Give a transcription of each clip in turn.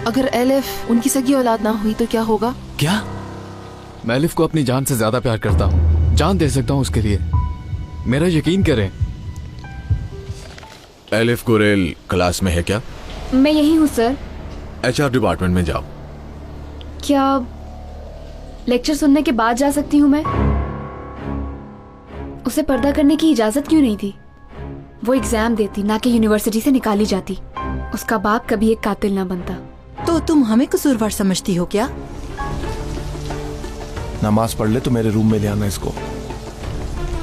अगर एलिफ उनकी सगी औलाद ना हुई तो क्या होगा? क्या? मैं एलिफ को अपनी जान से ज्यादा प्यार करता हूँ, जान दे सकता हूँ उसके लिए, मेरा यकीन करें। एलिफ गुरेल क्लास में है क्या? मैं यही हूँ सर। HR डिपार्टमेंट में जाओ। क्या लेक्चर सुनने के बाद जा सकती हूँ मैं? उसे पर्दा करने की इजाजत क्यों नहीं थी? वो एग्जाम देती, ना कि यूनिवर्सिटी से निकाली जाती। उसका बाप कभी एक कातिल ना बनता। तो तुम हमें कसूरवार समझती हो क्या? नमाज पढ़ ले तो मेरे रूम में ले आना इसको।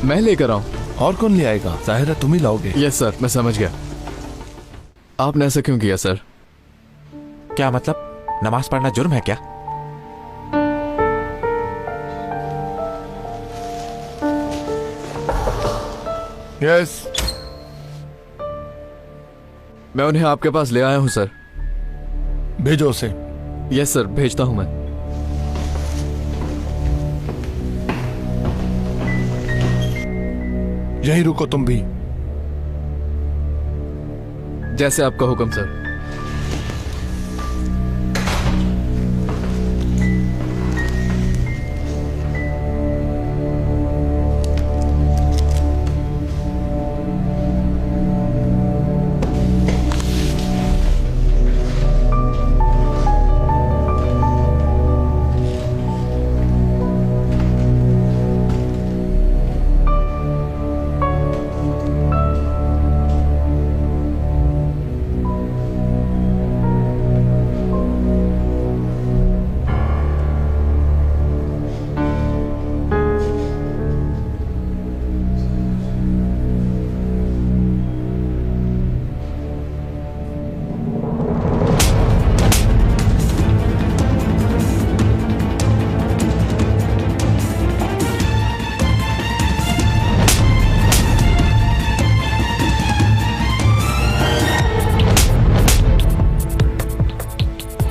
मैं लेकर आऊं? और कौन ले आएगा? जाहिर है तुम ही लाओगे। यस सर, मैं समझ गया। आपने ऐसा क्यों किया सर? क्या मतलब, नमाज पढ़ना जुर्म है क्या? यस। मैं उन्हें आपके पास ले आया हूं सर। भेजो उसे। यस सर, भेजता हूं मैं। यहीं रुको तुम भी। जैसे आपका हुक्म सर।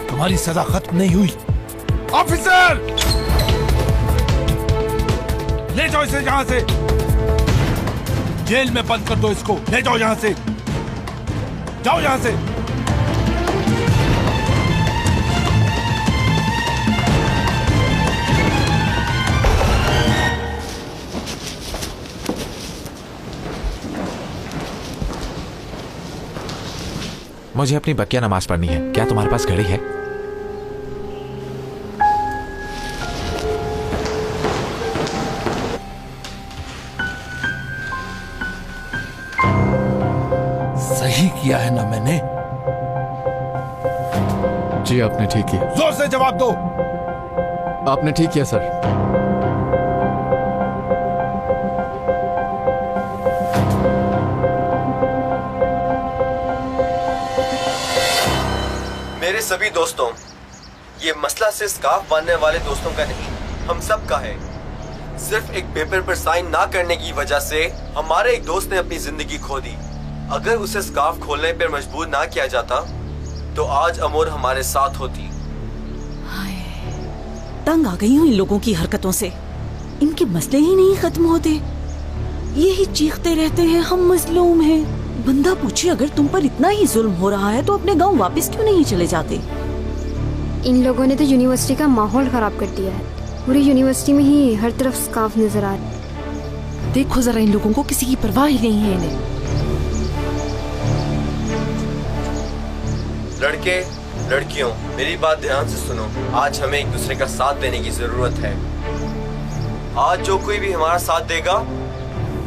तुम्हारी सजा खत्म नहीं हुई। ऑफिसर, ले जाओ इसे यहां से, जेल में बंद कर दो इसको। ले जाओ यहां से, जाओ यहां से। मुझे अपनी बकिया नमाज पढ़नी है। क्या तुम्हारे पास घड़ी है? सही किया है ना मैंने? जी आपने ठीक किया। जोर से जवाब दो। आपने ठीक किया सर। मेरे सभी दोस्तों, ये मसला सिर्फ स्कार्फ बांधने वाले दोस्तों का नहीं, हम सब का है। सिर्फ एक पेपर पर साइन ना करने की वजह से हमारे एक दोस्त ने अपनी जिंदगी खो दी। अगर उसे स्कार्फ खोलने पर मजबूर ना किया जाता तो आज अमोर हमारे साथ होती। तंग आ गई हूँ इन लोगों की हरकतों से। इनके मसले ही नहीं खत्म होते, यही चीखते रहते हैं हम मजलूम हैं। बंदा पूछे, अगर तुम पर इतना ही जुल्म हो रहा है तो अपने गांव वापस क्यों नहीं चले जाते? इन लोगों ने तो यूनिवर्सिटी का माहौल खराब कर दिया है। पूरी यूनिवर्सिटी में ही हर तरफ स्कार्फ नजर आ रहे। देखो जरा, इन लोगों को किसी की परवाह ही नहीं है इन्हें। लड़के लड़कियों, मेरी बात ध्यान से सुनो। आज हमें एक दूसरे का साथ देने की जरूरत है। आज जो कोई भी हमारा साथ देगा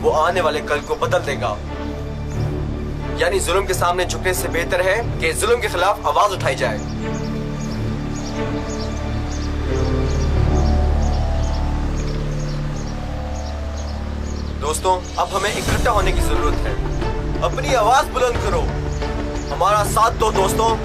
वो आने वाले कल को बदल देगा। यानी जुल्म के सामने झुकने से बेहतर है कि जुल्म के खिलाफ आवाज उठाई जाए। दोस्तों, अब हमें इकट्ठा होने की जरूरत है। अपनी आवाज बुलंद करो, हमारा साथ दो दोस्तों।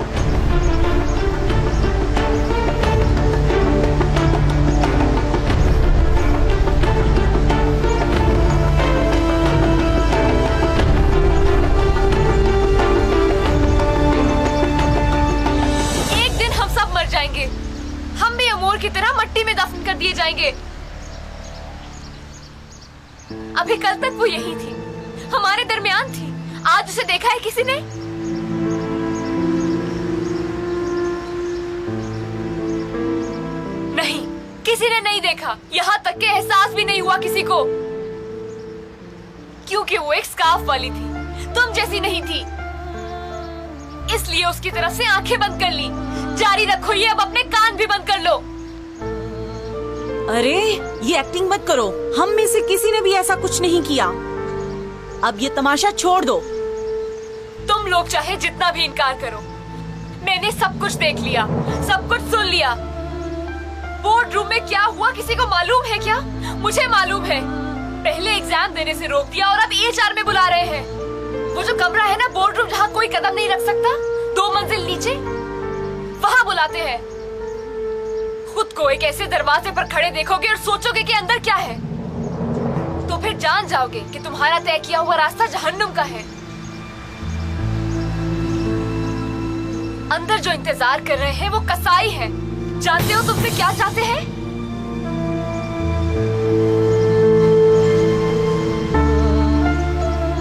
हम भी अमोर की तरह मट्टी में दफन कर दिए जाएंगे। अभी कल तक वो यही थी, हमारे दरमियान थी। आज उसे देखा है किसी ने? किसी ने नहीं देखा, यहाँ तक के एहसास भी नहीं हुआ किसी को, क्योंकि वो एक स्कार्फ वाली थी, तुम जैसी नहीं थी। इसलिए उसकी तरफ से आंखें बंद कर ली। जारी रखो ये, अब अपने कान भी बंद कर लो। अरे ये एक्टिंग मत करो, हम में से किसी ने भी ऐसा कुछ नहीं किया। अब ये तमाशा छोड़ दो। तुम लोग चाहे जितना भी इनकार करो, मैंने सब कुछ देख लिया, सब कुछ सुन लिया। बोर्ड रूम में क्या हुआ किसी को मालूम है क्या? मुझे मालूम है। पहले एग्जाम देने से रोक दिया और अब HR में बुला रहे हैं। वो जो कमरा है ना, बोर्ड रूम, जहाँ कोई कदम नहीं रख सकता, 2 मंजिल नीचे, वहाँ बुलाते हैं। खुद को एक ऐसे दरवाजे पर खड़े देखोगे और सोचोगे कि अंदर क्या है, तो फिर जान जाओगे कि तुम्हारा तय किया हुआ रास्ता जहन्नुम का है। अंदर जो इंतजार कर रहे हैं वो कसाई है। जानते हो तुमसे क्या चाहते हैं?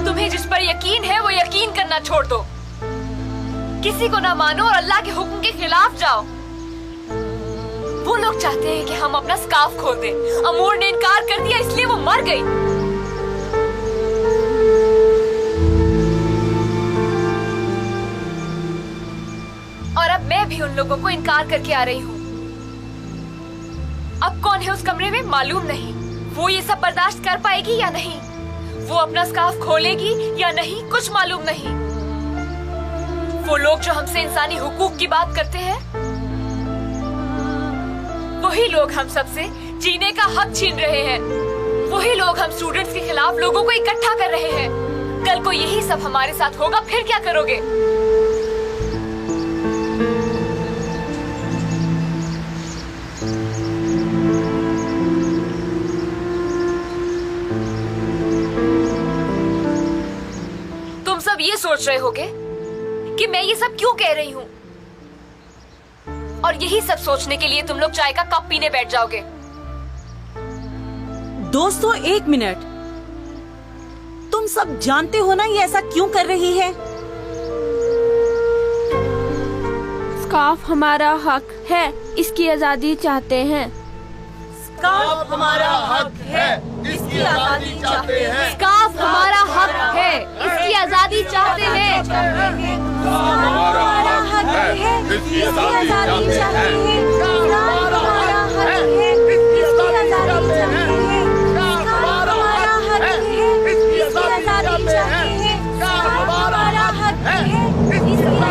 तुम्हें जिस पर यकीन है वो यकीन करना छोड़ दो। किसी को ना मानो और अल्लाह के हुक्म के खिलाफ जाओ। वो लोग चाहते हैं कि हम अपना स्कार्फ खोल दें। अमूर ने इनकार कर दिया, इसलिए वो मर गई। और अब मैं भी उन लोगों को इनकार करके आ रही हूँ। अब कौन है उस कमरे में मालूम नहीं। वो ये सब बर्दाश्त कर पाएगी या नहीं, वो अपना स्कार्फ खोलेगी या नहीं, कुछ मालूम नहीं। वो लोग जो हमसे इंसानी हुकूक की बात करते हैं, वही लोग हम सबसे जीने का हक छीन रहे हैं। वही लोग हम स्टूडेंट्स के खिलाफ लोगों को इकट्ठा कर रहे हैं। कल को यही सब हमारे साथ होगा, फिर क्या करोगे? तुम सब ये सोच रहे होगे कि मैं ये सब क्यों कह रही हूँ, और यही सब सोचने के लिए तुम लोग चाय का कप पीने बैठ जाओगे। दोस्तों 1 मिनट, तुम सब जानते हो ना ये ऐसा क्यों कर रही है? स्कार्फ हमारा हक है, इसकी आजादी चाहते हैं। स्कार्फ हमारा हक है, इसकी आजादी चाहते हैं। स्कार्फ हमारा हक है, इसकी आजादी चाहते हैं। हमारा हक है, इसकी आजादी चाहते हैं। हमारा हक है, इसकी आजादी चाहते हैं। हमारा हक है, इसकी आजादी चाहते हैं। हमारा हक है, इसकी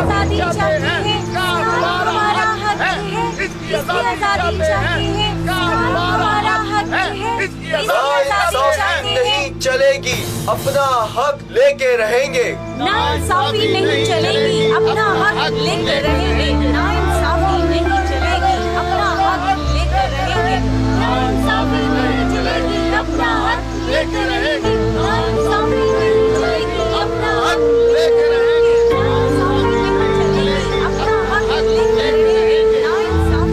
आजादी चाहते हैं। हमारा हक है, इसकी आजादी चाहते हैं। हमारा हक है, इसकी आजादी चाहते हैं। नहीं चलेगी, अपना हक लेके रहेंगे। नाइंसाफी नहीं चलेगी, अपना हक लेके रहेंगे। नाइंसाफी नहीं चलेगी, अपना हक लेके रहेंगे। नाइंसाफी नहीं चलेगी, अपना हक लेके रहेंगे। नाइंसाफी नहीं चलेगी, अपना हक लेके रहेंगे। नाइंसाफी नहीं चलेगी, अपना हक लेके रहेंगे। नाइंसाफी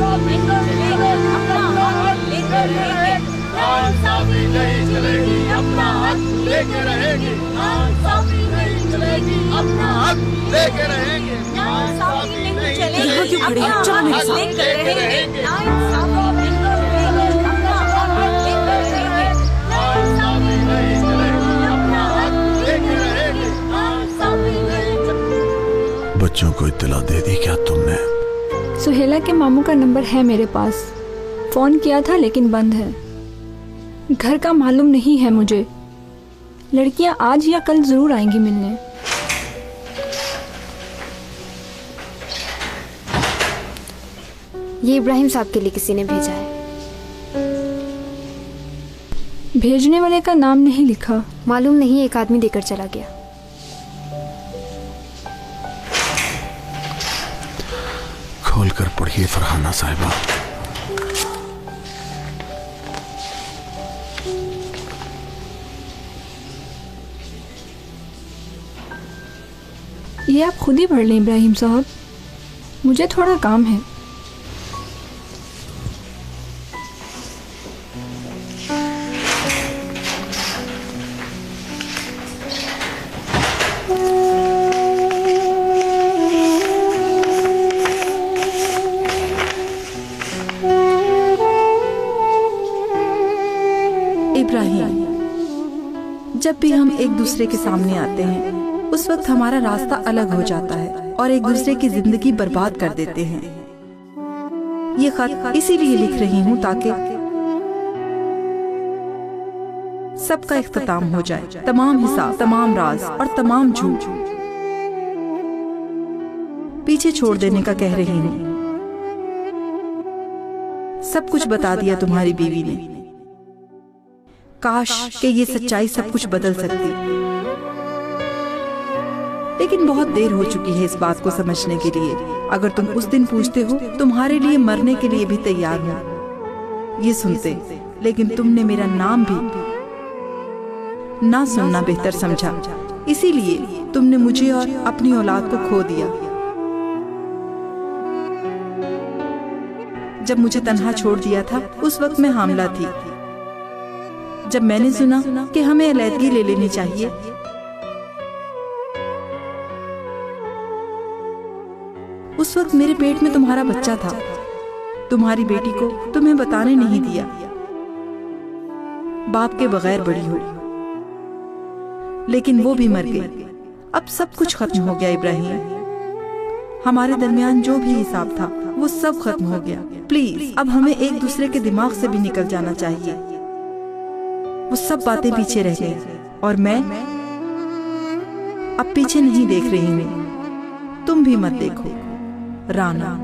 नहीं चलेगी, अपना हक लेके रहेंगे। नाइंसाफी नहीं चलेगी, अपना हक लेके रहेंगे। नाइंसाफी नहीं चलेगी, अपना हक लेके रहेंगे। नाइंसाफी नहीं चलेगी, यहाँ क्यों खड़े हैं? चलो मेरे साथ। लेके रहेंगे। नाइंसाफी नहीं चलेगी, अपना हक लेके रहेंगे। नाइंसाफी नहीं चलेगी, अपना हक लेके रहेंगे। नाइंसाफी नहीं चलेगी। बच्चों को इत्तला दे दी क्या तुमने? सुहेला के मामू का नंबर है मेरे पास, फोन किया था लेकिन बंद है। घर का मालूम नहीं है मुझे। लड़कियां आज या कल जरूर आएंगी मिलने। ये इब्राहिम साहब के लिए किसी ने भेजा है। भेजने वाले का नाम नहीं लिखा। मालूम नहीं, एक आदमी देकर चला गया। खोल कर पढ़िए फरहाना साहिबा। ये आप खुद ही पढ़ लें इब्राहिम साहब, मुझे थोड़ा काम है। जब भी हम एक दूसरे के सामने आते हैं उस वक्त हमारा रास्ता अलग हो जाता है और एक दूसरे की जिंदगी बर्बाद कर देते हैं। ये खत इसीलिए लिख रही हूँ ताकि सबका इख्तिताम हो जाए, तमाम हिसाब, तमाम राज और तमाम झूठ पीछे छोड़ देने का कह रही हूँ। सब कुछ बता दिया तुम्हारी बीवी ने। काश कि ये सच्चाई सब कुछ बदल सकती, लेकिन बहुत देर हो चुकी है इस बात को समझने के लिए। अगर तुम उस दिन पूछते हो तुम्हारे लिए मरने के लिए भी तैयार हूँ ये सुनते, लेकिन तुमने मेरा नाम भी ना सुनना बेहतर समझा, इसीलिए तुमने मुझे और अपनी औलाद को खो दिया। जब मुझे तन्हा छोड़ दिया था उस वक्त मैं हामला थी। जब मैंने सुना कि हमें अलैदगी ले लेनी चाहिए, उस वक्त मेरे पेट में तुम्हारा बच्चा था। तुम्हारी बेटी को तुम्हें बताने नहीं दिया। बाप के बगैर बड़ी हो, लेकिन वो भी मर गई। अब सब कुछ खत्म हो गया इब्राहिम। हमारे दरमियान जो भी हिसाब था वो सब खत्म हो गया। प्लीज अब हमें एक दूसरे के दिमाग से भी निकल जाना चाहिए। वो सब बातें पीछे रह गई और मैं अब पीछे नहीं देख रही हूँ। तुम भी मत देखो। राना।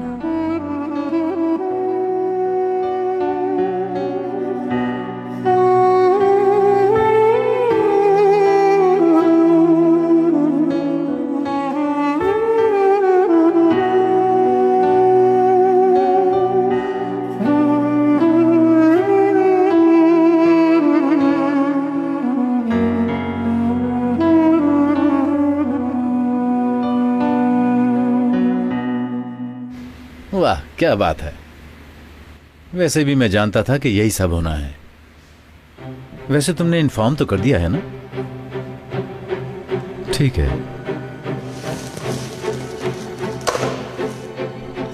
वाह क्या बात है। वैसे भी मैं जानता था कि यही सब होना है। वैसे तुमने इन्फॉर्म तो कर दिया है ना? ठीक है।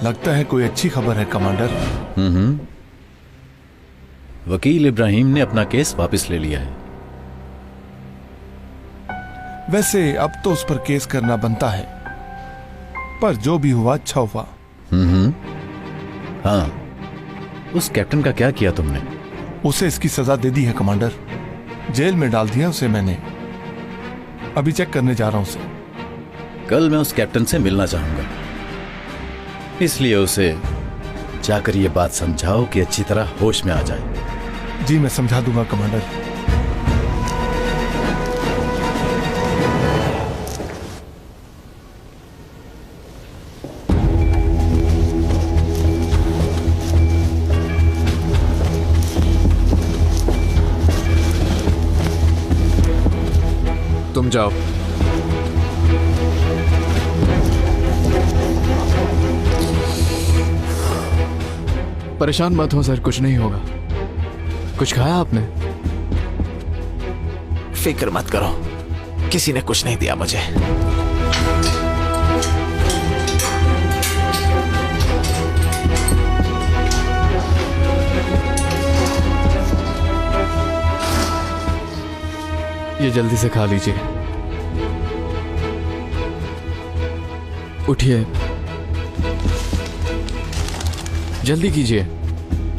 लगता है कोई अच्छी खबर है कमांडर। वकील इब्राहिम ने अपना केस वापस ले लिया है। वैसे अब तो उस पर केस करना बनता है, पर जो भी हुआ अच्छा हुआ। हाँ, उस कैप्टन का क्या किया तुमने? उसे इसकी सजा दे दी है कमांडर। जेल में डाल दिया उसे मैंने। अभी चेक करने जा रहा हूं उसे। कल मैं उस कैप्टन से मिलना चाहूंगा, इसलिए उसे जाकर ये बात समझाओ कि अच्छी तरह होश में आ जाए। जी मैं समझा दूंगा कमांडर। तुम जाओ। परेशान मत हो सर, कुछ नहीं होगा। कुछ खाया आपने? फिक्र मत करो, किसी ने कुछ नहीं दिया मुझे। ये जल्दी से खा लीजिए। उठिए, जल्दी कीजिए,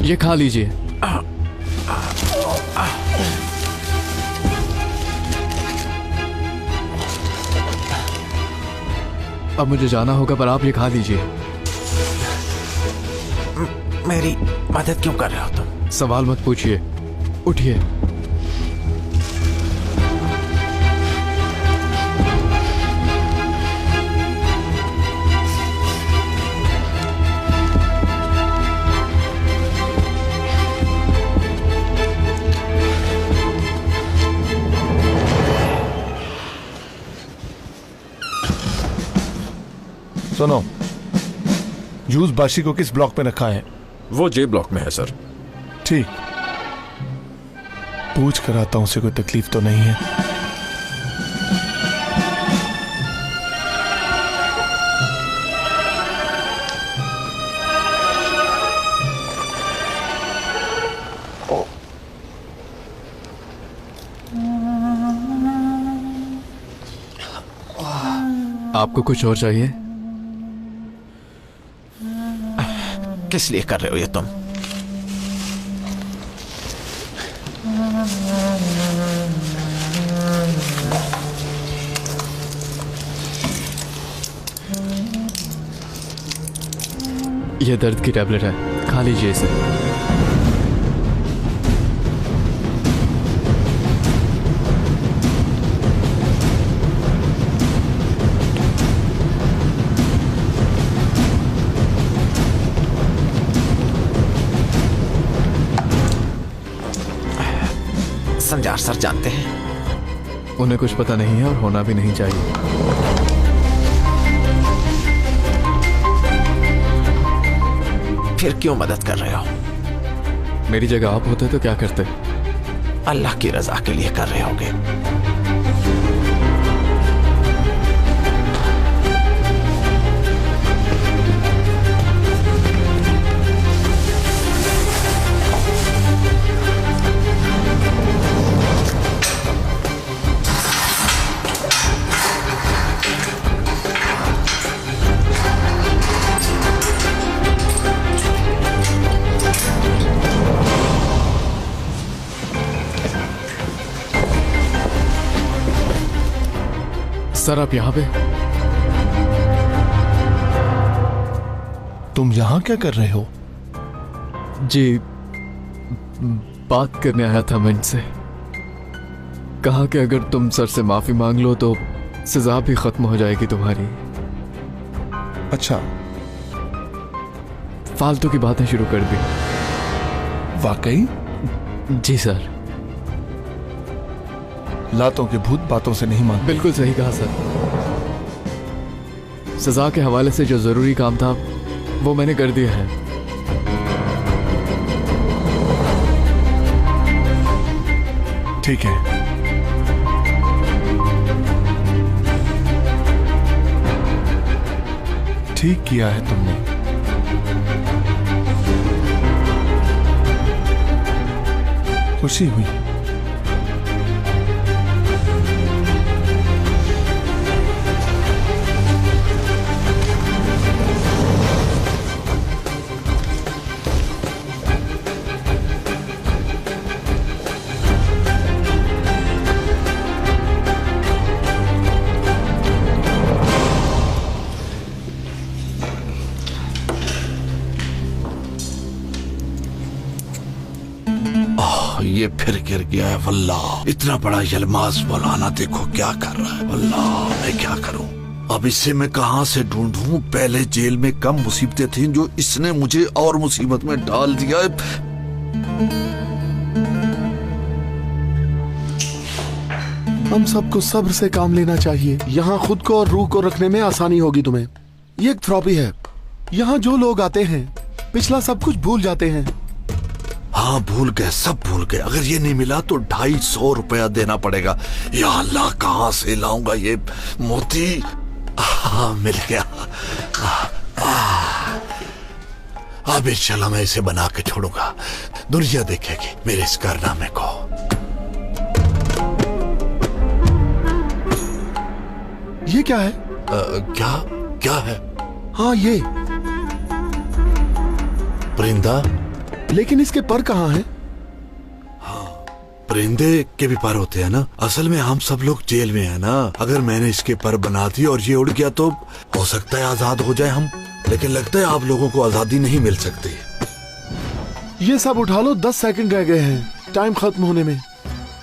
ये खा लीजिए। अब मुझे जाना होगा, पर आप ये खा लीजिए। मेरी मदद क्यों कर रहे हो तुम? सवाल मत पूछिए, उठिए। सुनो, जूस बाशी को किस ब्लॉक पे रखा है? वो जे ब्लॉक में है सर। ठीक, पूछ कर आता हूं, उसे कोई तकलीफ तो नहीं है? आपको कुछ और चाहिए? किस लिए कर रहे हो ये तुम? ये दर्द की टैबलेट है, खा लीजिए इसे। संजार सर जानते हैं? उन्हें कुछ पता नहीं है और होना भी नहीं चाहिए। फिर क्यों मदद कर रहे हो? मेरी जगह आप होते तो क्या करते? अल्लाह की रजा के लिए कर रहे होगे। सर आप यहाँ पे? तुम यहाँ क्या कर रहे हो? जी बात करने आया था मैं इनसे। कहा कि अगर तुम सर से माफी मांग लो तो सजा भी खत्म हो जाएगी तुम्हारी। अच्छा, फालतू की बातें शुरू कर दी। वाकई? जी सर। लातों के भूत बातों से नहीं मानते। बिल्कुल सही कहा सर। सजा के हवाले से जो जरूरी काम था वो मैंने कर दिया है। ठीक है, ठीक किया है तुमने। खुशी हुई। ये फिर गिर गया है। वल्लाह इतना बड़ा यलमाज मौलाना देखो क्या कर रहा है। वल्लाह मैं क्या करूं अब, इसे मैं कहां से ढूंढूं? पहले जेल में कम मुसीबतें थीं, जो इसने मुझे और मुसीबत में डाल दिया है। हम सबको सब्र से काम लेना चाहिए। यहाँ खुद को और रूह को रखने में आसानी होगी तुम्हें। ये एक थेरेपी है। यहाँ जो लोग आते हैं पिछला सब कुछ भूल जाते हैं। हाँ भूल गए, सब भूल गए। अगर ये नहीं मिला तो 250 रुपया देना पड़ेगा। या अल्लाह कहाँ से लाऊंगा ये मोती? हाँ मिल गया। अब इंशाल्लाह मैं इसे बना के छोड़ूंगा। दुनिया देखेगी मेरे इस कारनामे को। ये क्या है? क्या है? हाँ ये परिंदा। लेकिन इसके पर कहाँ हैं? हाँ परिंदे के भी पर होते हैं ना। असल में हम सब लोग जेल में हैं ना। अगर मैंने इसके पर बना दी और ये उड़ गया तो हो सकता है आजाद हो जाए हम। लेकिन लगता है आप लोगों को आजादी नहीं मिल सकती। ये सब उठा लो, 10 सेकंड रह गए हैं टाइम खत्म होने में।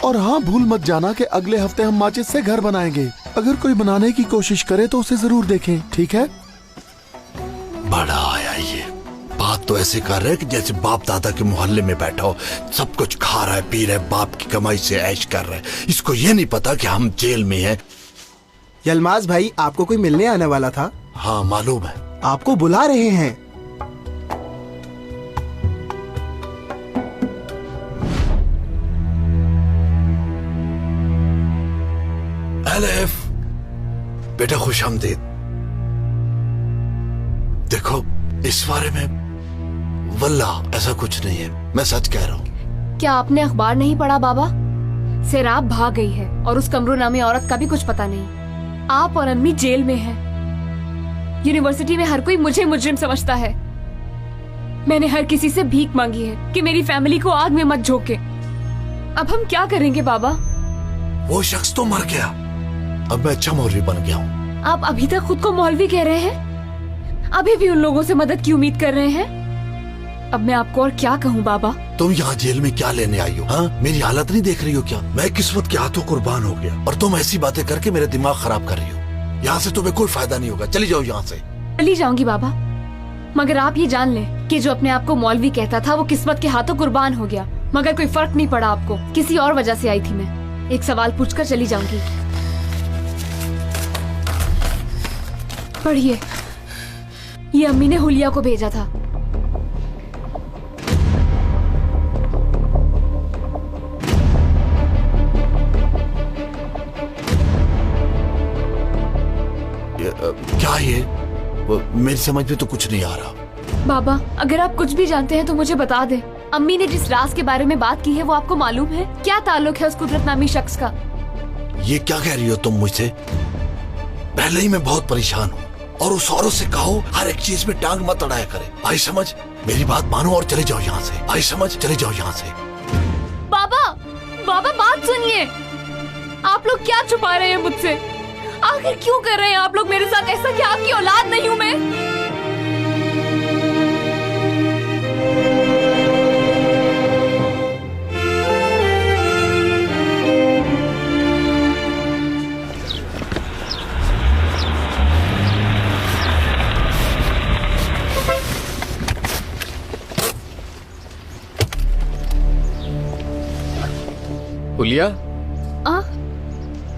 और हाँ भूल मत जाना कि अगले हफ्ते हम माचिस से घर बनाएंगे। अगर कोई बनाने की कोशिश करे तो उसे जरूर देखें, ठीक है? बड़ा आया ये। बात तो ऐसे कर रहे हैं कि जैसे बाप दादा के मोहल्ले में बैठा हो, सब कुछ खा रहा है, पी रहा है, बाप की कमाई से ऐश कर रहा है। इसको ये नहीं पता कि हम जेल में हैं। यलमाज भाई आपको कोई मिलने आने वाला था। हाँ मालूम है। आपको बुला रहे हैं। एलिफ बेटा खुशामदीद। देखो इस बारे में वल्लाह ऐसा कुछ नहीं है, मैं सच कह रहा हूँ। क्या आपने अखबार नहीं पढ़ा बाबा? सेराब भाग गई है और उस कमरू नामी औरत का भी कुछ पता नहीं। आप और अम्मी जेल में हैं। यूनिवर्सिटी में हर कोई मुझे मुजरिम समझता है। मैंने हर किसी से भीख मांगी है कि मेरी फैमिली को आग में मत झोंके। अब हम क्या करेंगे बाबा? वो शख्स तो मर गया, अब मैं अच्छा मौलवी बन गया हूँ। आप अभी तक खुद को मौलवी कह रहे हैं, अभी भी उन लोगों से मदद की उम्मीद कर रहे हैं। अब मैं आपको और क्या कहूँ बाबा? तुम यहाँ जेल में क्या लेने आई हो? हाँ, मेरी हालत नहीं देख रही हो क्या? मैं किस्मत के हाथों कुर्बान हो गया और तुम ऐसी बातें करके मेरा दिमाग खराब कर रही हो। यहाँ से तुम्हें कोई फायदा नहीं होगा, चली जाओ यहाँ से। चली जाऊंगी बाबा, मगर आप ये जान लें कि जो अपने आप को मौलवी कहता था वो किस्मत के हाथों कुर्बान हो गया, मगर कोई फर्क नहीं पड़ा आपको। किसी और वजह से आई थी मैं। एक सवाल पूछकर चली जाऊंगी। पढ़िए, ये अम्मी ने हुलिया को भेजा था। क्या ये? मेरी समझ में तो कुछ नहीं आ रहा। बाबा, अगर आप कुछ भी जानते हैं तो मुझे बता दें। अम्मी ने जिस राज के बारे में बात की है वो आपको मालूम है? क्या ताल्लुक है उस कुदरत नामी शख्स का? ये क्या कह रही हो तुम मुझसे? पहले ही मैं बहुत परेशान हूँ और उस औरत से कहो हर एक चीज में टांग मत अड़ाया करे। आई समझ? मेरी बात मानो और चले जाओ यहाँ से। आई समझ? चले जाओ यहाँ से। बाबा, बाबा बात सुनिए। आप लोग क्या छुपा रहे हैं मुझसे? आखिर क्यों कर रहे हैं आप लोग मेरे साथ ऐसा? क्या आपकी औलाद नहीं हूँ मैं? हुलिया,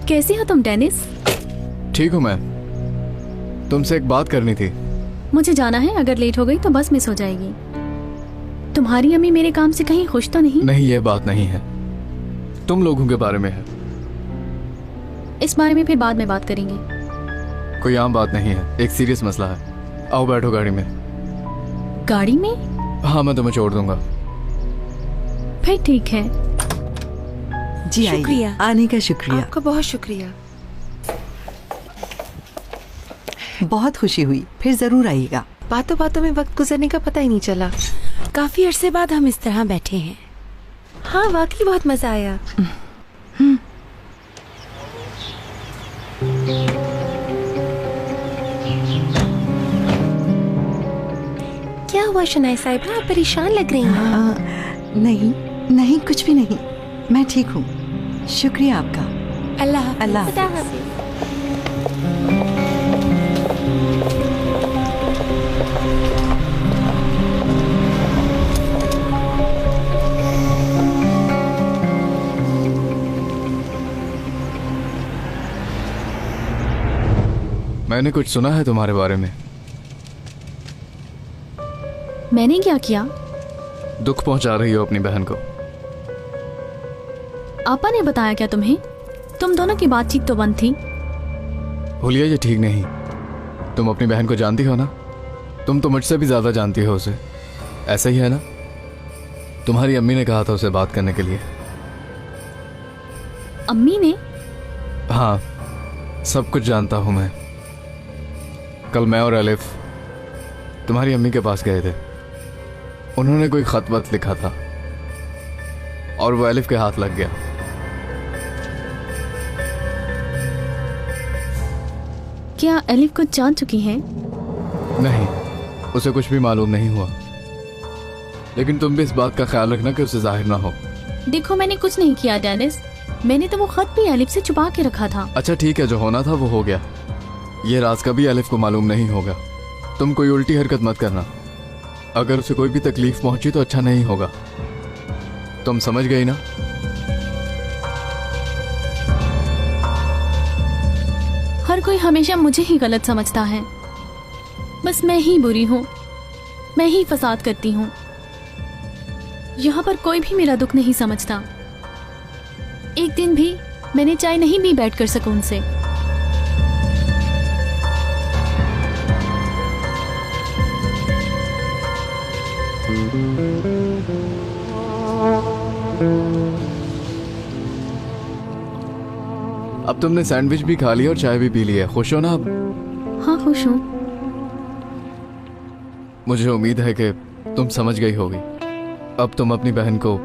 कैसी हो तुम डेनिस? ठीक हूँ मैं। तुमसे एक बात करनी थी। मुझे जाना है, अगर लेट हो गई तो बस मिस हो जाएगी। तुम्हारी अम्मी मेरे काम से कहीं खुश तो नहीं? नहीं, ये बात नहीं है, तुम लोगों के बारे में है। इस बारे में फिर बाद में बात करेंगे। कोई आम बात नहीं है, एक सीरियस मसला है। आओ बैठो गाड़ी में। गाड़ी में? हाँ, मैं तुम्हें छोड़ दूंगा। फिर ठीक है। जी आइए, आने का शुक्रिया। आपका बहुत शुक्रिया। बहुत खुशी हुई, फिर जरूर आइएगा। बातों बातों में वक्त गुजरने का पता ही नहीं चला। काफी अरसे बाद हम इस तरह बैठे हैं। हाँ, वाकई बहुत मजा आया। क्या हुआ शनाई साहिबा, आप परेशान लग रही हैं? नहीं नहीं, कुछ भी नहीं, मैं ठीक हूँ। शुक्रिया आपका। अल्लाह अल्लाह। मैंने कुछ सुना है तुम्हारे बारे में। मैंने क्या किया? दुख पहुंचा रही हो अपनी बहन को। आपा ने बताया क्या तुम्हें? तुम दोनों की बातचीत तो बंद थी। हुलिया, ये ठीक नहीं। तुम अपनी बहन को जानती हो ना? तुम तो मुझसे भी ज्यादा जानती हो उसे, ऐसा ही है ना? तुम्हारी अम्मी ने कहा था उसे बात करने के लिए। अम्मी ने? हाँ, सब कुछ जानता हूं मैं। कल मैं और अलिफ तुम्हारी अम्मी के पास गए थे। उन्होंने कोई खत वत लिखा था और वो अलिफ के हाथ लग गया। क्या अलिफ कुछ जान चुकी है? नहीं, उसे कुछ भी मालूम नहीं हुआ। लेकिन तुम भी इस बात का ख्याल रखना कि उसे जाहिर ना हो। देखो, मैंने कुछ नहीं किया डेनिस। मैंने तो वो खत भी अलिफ से छुपा के रखा था। अच्छा ठीक है, जो होना था वो हो गया। ये राज कभी अलिफ को मालूम नहीं होगा। तुम कोई उल्टी हरकत मत करना। अगर उसे कोई भी तकलीफ पहुंची तो अच्छा नहीं होगा। तुम समझ गई ना? हर कोई हमेशा मुझे ही गलत समझता है। बस मैं ही बुरी हूँ, मैं ही फसाद करती हूँ। यहाँ पर कोई भी मेरा दुख नहीं समझता। एक दिन भी मैंने चाय नहीं भी बैठ कर सुकून से। अब तुमने सैंडविच भी खा लिया और चाय भी पी ली है। खुश हो ना अब? हाँ, खुश हूँ। मुझे उम्मीद है कि तुम समझ गई होगी। अब तुम अपनी बहन को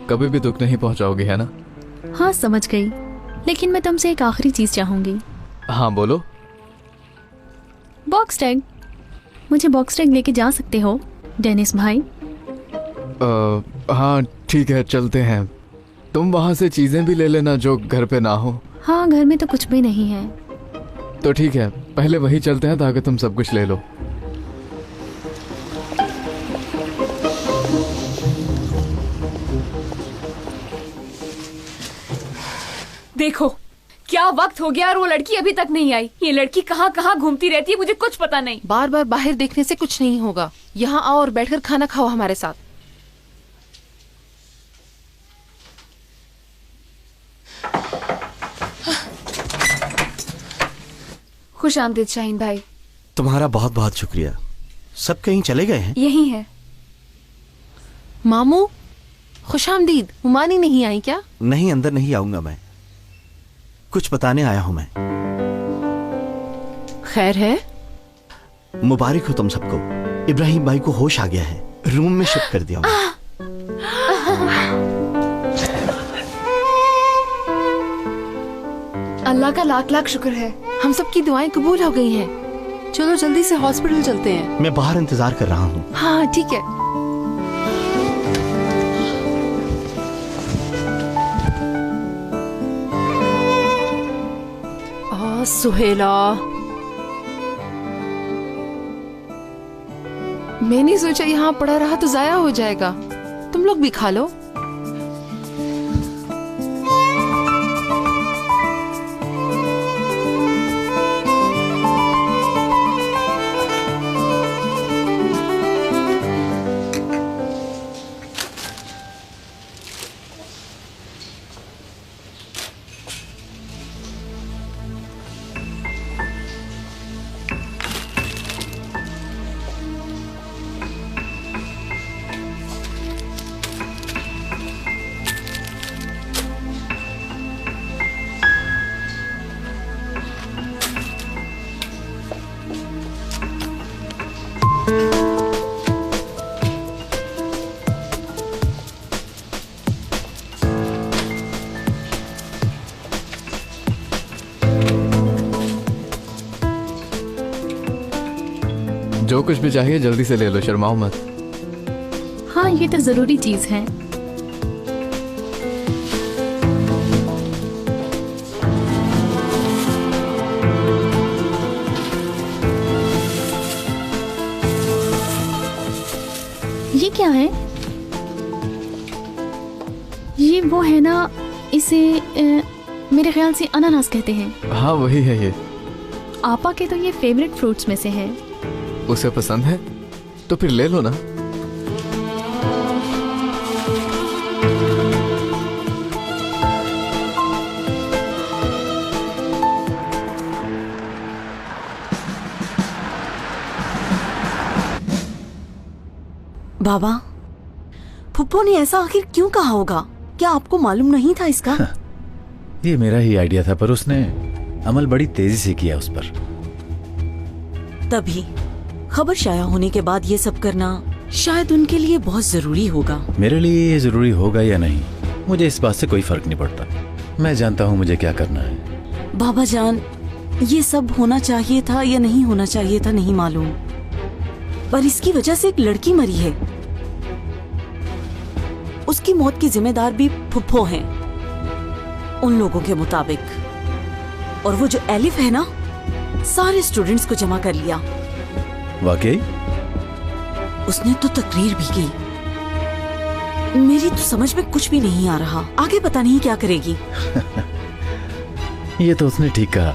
कभी भी दुख नहीं पहुंचाओगी, है ना? हाँ समझ गई, लेकिन मैं तुमसे एक आखिरी चीज चाहूंगी। हाँ बोलो। Box tag. मुझे बॉक्स टैग लेके जा सकते हो डेनिस भाई? हाँ ठीक है, चलते हैं। तुम वहां से चीजें भी ले लेना जो घर पे ना हो। हाँ घर में तो कुछ भी नहीं है। तो ठीक है, पहले वही चलते हैं ताकि तुम सब कुछ ले लो। देखो क्या वक्त हो गया और वो लड़की अभी तक नहीं आई। ये लड़की कहाँ कहाँ घूमती रहती है, मुझे कुछ पता नहीं। बार बार बाहर देखने से कुछ नहीं होगा। यहाँ आओ और बैठकर खाना खाओ हमारे साथ। खुश आमदीद शाहीन भाई। तुम्हारा बहुत बहुत शुक्रिया। सब कहीं चले गए हैं? यही है। मामू खुशामदीद। हुमानी नहीं आई क्या? नहीं, अंदर नहीं आऊंगा मैं। कुछ बताने आया हूं मैं। खैर है? मुबारक हो तुम सबको। इब्राहिम भाई को होश आ गया है, रूम में शिफ्ट कर दिया हूं। अल्लाह का लाख लाख शुक्र है। हम सब की दुआएं कबूल हो गई हैं। चलो जल्दी से हॉस्पिटल चलते हैं। मैं बाहर इंतजार कर रहा हूँ। हाँ ठीक है। सुहेला, मैंने सोचा यहाँ पड़ा रहा तो जाया हो जाएगा। तुम लोग भी खा लो। जो कुछ भी चाहिए जल्दी से ले लो, शर्माओ मत। हाँ ये तो जरूरी चीज है। ये क्या है? ये वो है ना, इसे मेरे ख्याल से अनानास कहते हैं। हाँ वही है ये। आपा के तो ये फेवरेट फ्रूट्स में से है। उसे पसंद है तो फिर ले लो ना। बाबा, फुप्पो ने ऐसा आखिर क्यों कहा होगा? क्या आपको मालूम नहीं था इसका? ये मेरा ही आइडिया था, पर उसने अमल बड़ी तेजी से किया उस पर। तभी खबर शाया होने के बाद ये सब करना शायद उनके लिए बहुत जरूरी होगा। मेरे लिए ये जरूरी होगा या नहीं, मुझे इस बात से कोई फर्क नहीं पड़ता। मैं जानता हूँ मुझे क्या करना है। बाबा जान, ये सब होना चाहिए था या नहीं होना चाहिए था नहीं मालूम, पर इसकी वजह से एक लड़की मरी है। उसकी मौत की जिम्मेदार भी फुप्पो हैं उन लोगों के मुताबिक। और वो जो एलिफ है ना, सारे स्टूडेंट्स को जमा कर लिया। वाकई? उसने तो तकरीर भी की। मेरी तो समझ में कुछ भी नहीं आ रहा, आगे पता नहीं क्या करेगी। ये तो उसने ठीक कहा,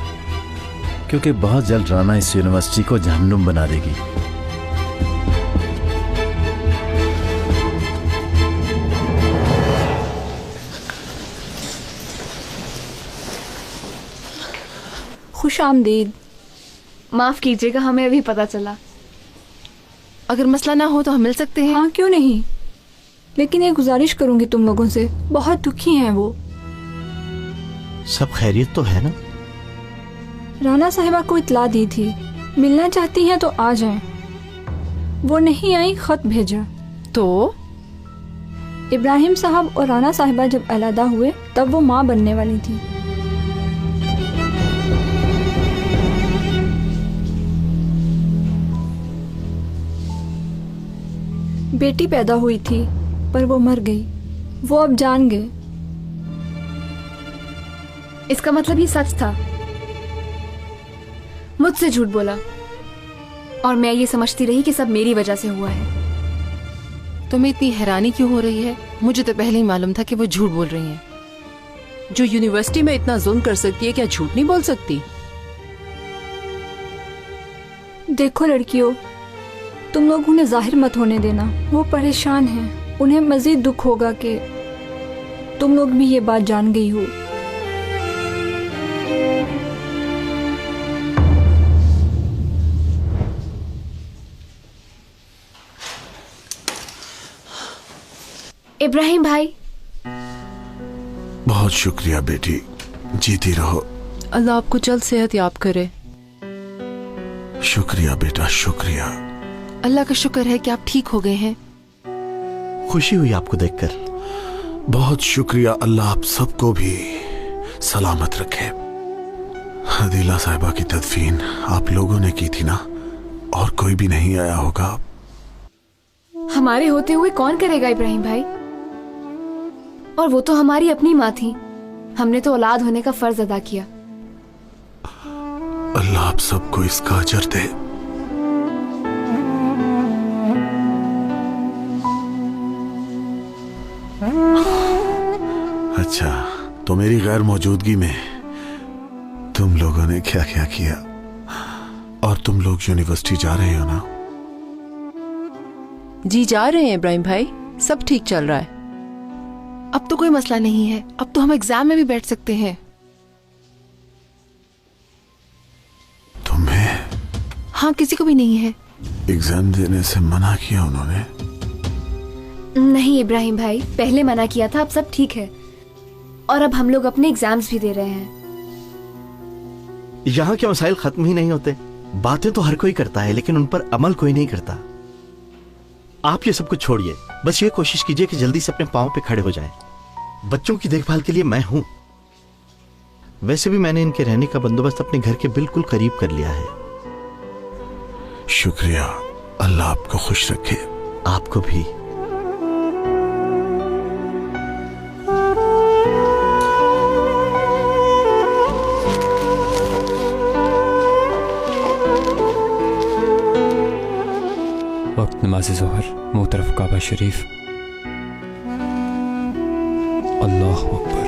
क्योंकि बहुत जल्द राना इस यूनिवर्सिटी को जहन्नुम बना देगी। खुश आमदीद। माफ कीजिएगा, हमें अभी पता चला। अगर मसला ना हो तो हम मिल सकते हैं। हाँ क्यों नहीं, लेकिन एक गुजारिश करूंगी तुम लोगों से। बहुत दुखी हैं वो। सब खैरियत तो है ना? राना साहिबा को इत्ला दी थी, मिलना चाहती हैं तो आ जाएं। वो नहीं आई, खत भेजा। तो इब्राहिम साहब और राना साहिबा जब अलहदा हुए तब वो माँ बनने वाली थी। बेटी पैदा हुई थी पर वो मर गई। वो अब जान गए। इसका मतलब ये सच था, मुझसे झूठ बोला और मैं ये समझती रही कि सब मेरी वजह से हुआ है। तुम्हें इतनी हैरानी क्यों हो रही है? मुझे तो पहले ही मालूम था कि वो झूठ बोल रही हैं। जो यूनिवर्सिटी में इतना जुल्म कर सकती है, क्या झूठ नहीं बोल सकती? देखो लड़कियों, तुम लोग उन्हें जाहिर मत होने देना। वो परेशान हैं। उन्हें मजीद दुख होगा कि तुम लोग भी ये बात जान गई हो। इब्राहिम भाई, बहुत शुक्रिया बेटी, जीती रहो। अल्लाह आपको जल्द सेहत याब करे। शुक्रिया बेटा, शुक्रिया। अल्लाह का शुक्र है कि आप ठीक हो गए हैं। खुशी हुई आपको देखकर। बहुत शुक्रिया। अल्लाह आप सबको भी सलामत रखे। हदीला साहिबा की तदफीन आप लोगों ने की थी ना, और कोई भी नहीं आया होगा। हमारे होते हुए कौन करेगा इब्राहिम भाई? और वो तो हमारी अपनी माँ थी। हमने तो औलाद होने का फर्ज अदा किया। अल्लाह आप सबको इसका अजर दे। अच्छा, तो मेरी गैर मौजूदगी में तुम लोगों ने क्या क्या किया? और तुम लोग यूनिवर्सिटी जा रहे हो ना? जी जा रहे हैं इब्राहिम भाई, सब ठीक चल रहा है। अब तो कोई मसला नहीं है। अब तो हम एग्जाम में भी बैठ सकते हैं। तुम्हें? हाँ, किसी को भी नहीं है। एग्जाम देने से मना किया उन्होंने? नहीं इब्राहिम भाई, पहले मना किया था, अब सब ठीक है। और अब हम लोग अपने एग्जाम्स भी दे रहे हैं। यहाँ के मसाइल खत्म ही नहीं होते। बातें तो हर कोई करता है, लेकिन उन पर अमल कोई नहीं करता। आप ये सब कुछ छोड़िए, बस ये कोशिश कीजिए कि जल्दी से अपने पांव पे खड़े हो जाएं। बच्चों की देखभाल के लिए मैं हूं। वैसे भी मैंने इनके रहने का बंदोबस्त अपने घर के बिल्कुल करीब कर लिया है। शुक्रिया। अल्लाह आपको खुश रखे। आपको भी। वक्त नमाज ज़ोहर, मुँह तरफ काबा शरीफ। अल्लाह अकबर।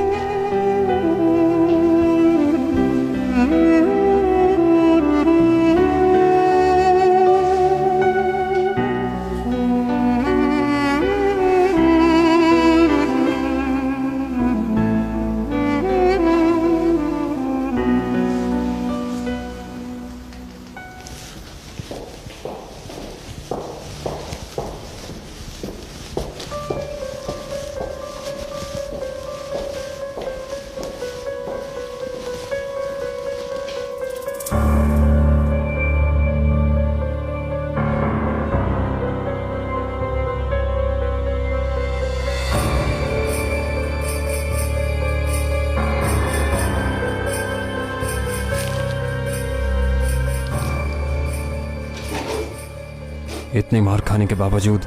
इतनी मार खाने के बावजूद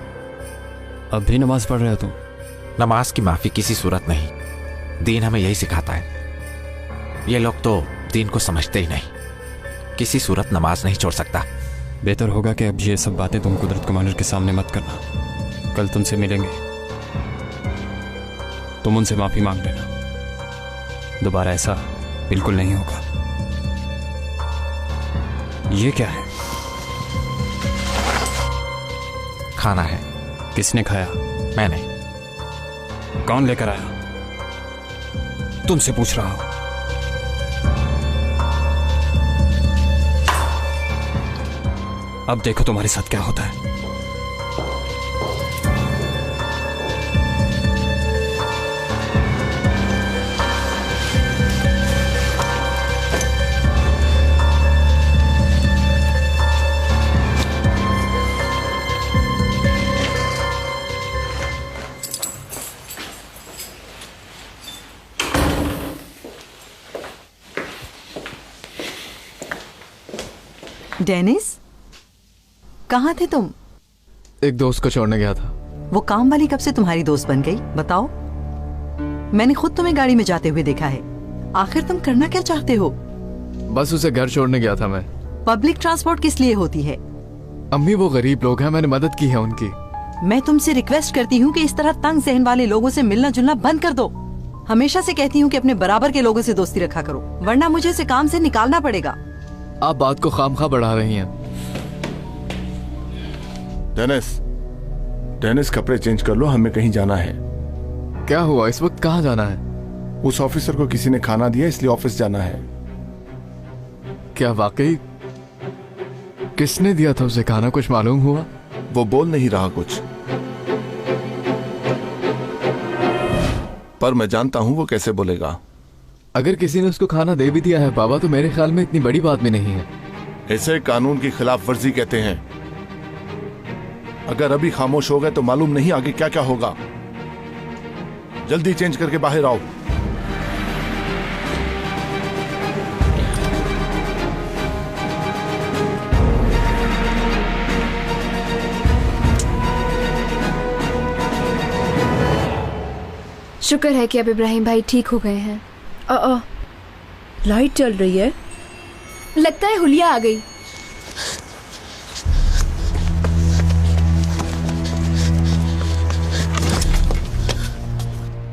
अब भी नमाज पढ़ रहे हो तुम? नमाज की माफी किसी सूरत नहीं। दीन हमें यही सिखाता है। ये लोग तो दीन को समझते ही नहीं। किसी सूरत नमाज नहीं छोड़ सकता। बेहतर होगा कि अब ये सब बातें तुम कुदरत कमांडर के सामने मत करना। कल तुमसे मिलेंगे, तुम उनसे माफी मांग लेना। दोबारा ऐसा बिल्कुल नहीं होगा। ये क्या है? खाना है। किसने खाया? मैंने। कौन लेकर आया? तुमसे पूछ रहा हूं। अब देखो तुम्हारे साथ क्या होता है। डेनिस, कहाँ थे तुम? एक दोस्त को छोड़ने गया था। वो काम वाली कब से तुम्हारी दोस्त बन गई, बताओ? मैंने खुद तुम्हें गाड़ी में जाते हुए देखा है। आखिर तुम करना क्या चाहते हो? बस उसे घर छोड़ने गया था मैं। पब्लिक ट्रांसपोर्ट किस लिए होती है? अम्मी, वो गरीब लोग हैं, मैंने मदद की है उनकी। मैं तुमसे रिक्वेस्ट करती हूँ कि इस तरह तंग जहन वाले लोगों से मिलना जुलना बंद कर दो। हमेशा से कहती हूँ कि अपने बराबर के लोगों से दोस्ती रखा करो, वरना मुझे इसे काम से निकालना पड़ेगा। आप बात को खामखा बढ़ा रही हैं। डेनिस, कपड़े चेंज कर लो, हमें कहीं जाना है। क्या हुआ, इस वक्त कहाँ जाना है? उस ऑफिसर को किसी ने खाना दिया, इसलिए ऑफिस जाना है। क्या वाकई? किसने दिया था उसे खाना, कुछ मालूम हुआ? वो बोल नहीं रहा कुछ, पर मैं जानता हूं वो कैसे बोलेगा। अगर किसी ने उसको खाना दे भी दिया है बाबा, तो मेरे ख्याल में इतनी बड़ी बात भी नहीं है। इसे कानून की खिलाफ वर्जी कहते हैं। अगर अभी खामोश हो गए तो मालूम नहीं आगे क्या क्या होगा। जल्दी चेंज करके बाहर आओ। शुक्र है कि अब इब्राहिम भाई ठीक हो गए हैं। लाइट चल रही है, लगता है हुलिया आ गई।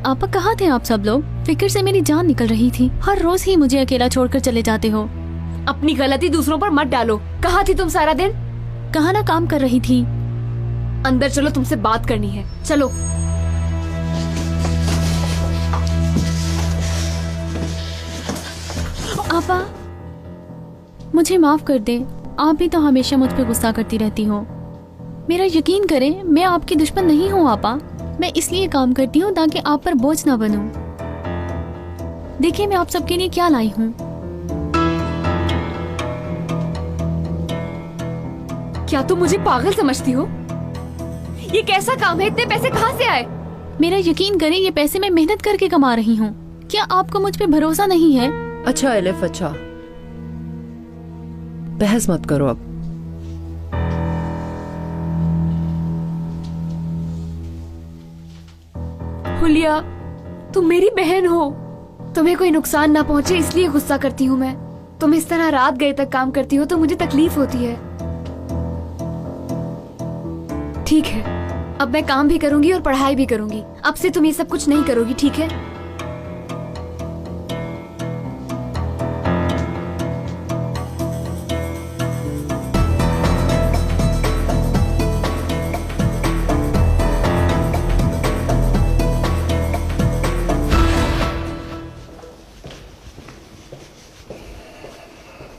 आपा, कहाँ थे आप सब लोग? फिक्र से मेरी जान निकल रही थी। हर रोज ही मुझे अकेला छोड़कर चले जाते हो। अपनी गलती दूसरों पर मत डालो। कहाँ थी तुम सारा दिन? कहाँ ना काम कर रही थी। अंदर चलो, तुमसे बात करनी है। चलो। आपा, मुझे माफ कर दे। आप भी तो हमेशा मुझ पे गुस्सा करती रहती हो। मेरा यकीन करें, मैं आपकी दुश्मन नहीं हूँ आपा। मैं इसलिए काम करती हूँ ताकि आप पर बोझ ना बनूं। देखिए मैं आप सबके लिए क्या लाई हूँ। क्या तुम मुझे पागल समझती हो? ये कैसा काम है? इतने पैसे कहाँ से आए? मेरा यकीन करें, ये पैसे मैं मेहनत करके कमा रही हूँ। क्या आपको मुझ पे भरोसा नहीं है? अच्छा एलिफ, अच्छा, बहस मत करो अब। हुलिया, तुम मेरी बहन हो। तुम्हें कोई नुकसान ना पहुंचे इसलिए गुस्सा करती हूँ मैं। तुम इस तरह रात गए तक काम करती हो तो मुझे तकलीफ होती है। ठीक है, अब मैं काम भी करूंगी और पढ़ाई भी करूंगी। अब से तुम ये सब कुछ नहीं करोगी, ठीक है?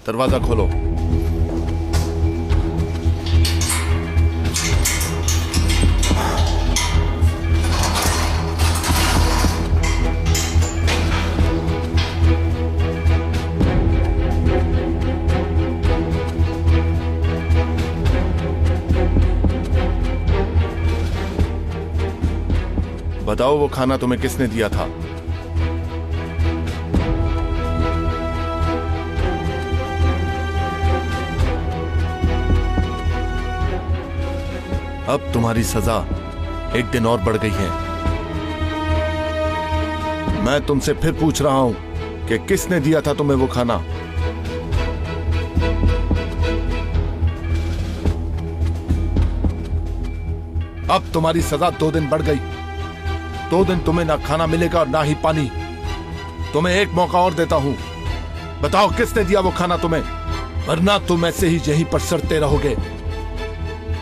दरवाजा खोलो। बताओ वो खाना तुम्हें किसने दिया था? अब तुम्हारी सजा एक दिन और बढ़ गई है। मैं तुमसे फिर पूछ रहा हूं कि किसने दिया था तुम्हें वो खाना? अब तुम्हारी सजा 2 दिन बढ़ गई। 2 दिन तुम्हें ना खाना मिलेगा और ना ही पानी। तुम्हें एक मौका और देता हूं, बताओ किसने दिया वो खाना तुम्हें, वरना तुम ऐसे ही यहीं पर सड़ते रहोगे।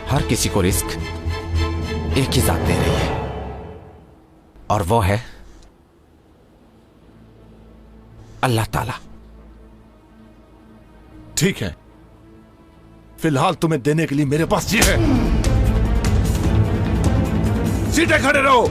हर किसी को रिस्क एक ही जात दे रही है, और वो है अल्लाह ताला। ठीक है, फिलहाल तुम्हें देने के लिए मेरे पास ये है। सीधे खड़े रहो।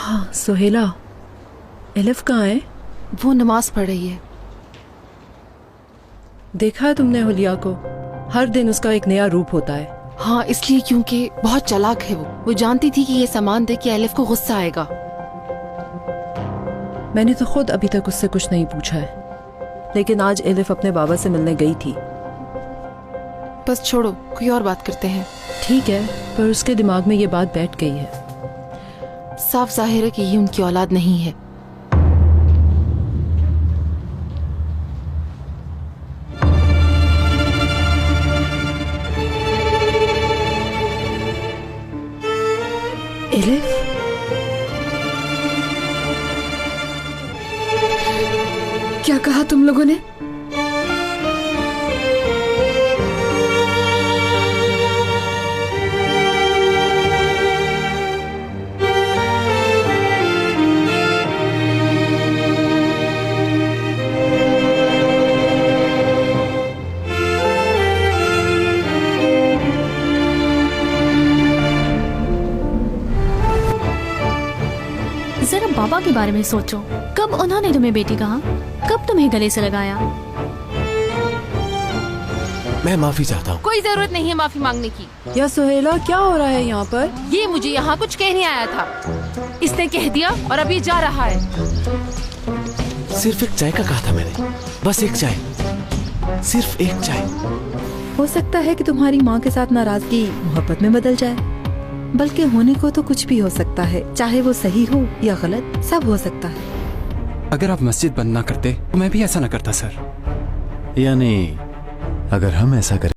हाँ सुहेला, एलिफ कहाँ है? वो नमाज पढ़ रही है। देखा है तुमने हुलिया को? हर दिन उसका एक नया रूप होता है। हाँ, इसलिए क्योंकि बहुत चालाक है वो जानती थी कि ये सामान देख के एलिफ को गुस्सा आएगा। मैंने तो खुद अभी तक उससे कुछ नहीं पूछा है, लेकिन आज एलिफ अपने बाबा से मिलने गई थी। बस छोड़ो, कोई और बात करते हैं। ठीक है, पर उसके दिमाग में ये बात बैठ गई है। साफ जाहिर है कि ये उनकी औलाद नहीं है। एलिफ, क्या कहा तुम लोगों ने? जरा बाबा के बारे में सोचो। कब उन्होंने तुम्हें बेटी कहा? कब तुम्हें गले से लगाया? मैं माफी चाहता हूँ। कोई जरूरत नहीं है माफी मांगने की। या सुहेला, क्या हो रहा है यहाँ पर? ये मुझे यहाँ कुछ कहने आया था, इसने कह दिया और अब ये जा रहा है। सिर्फ एक चाय का कहा था मैंने, बस एक चाय, सिर्फ एक चाय। हो सकता है कि तुम्हारी माँ के साथ नाराजगी मोहब्बत में बदल जाए, बल्कि होने को तो कुछ भी हो सकता है, चाहे वो सही हो या गलत, सब हो सकता है। अगर आप मस्जिद बंद ना करते तो मैं भी ऐसा ना करता सर। यानी अगर हम ऐसा करें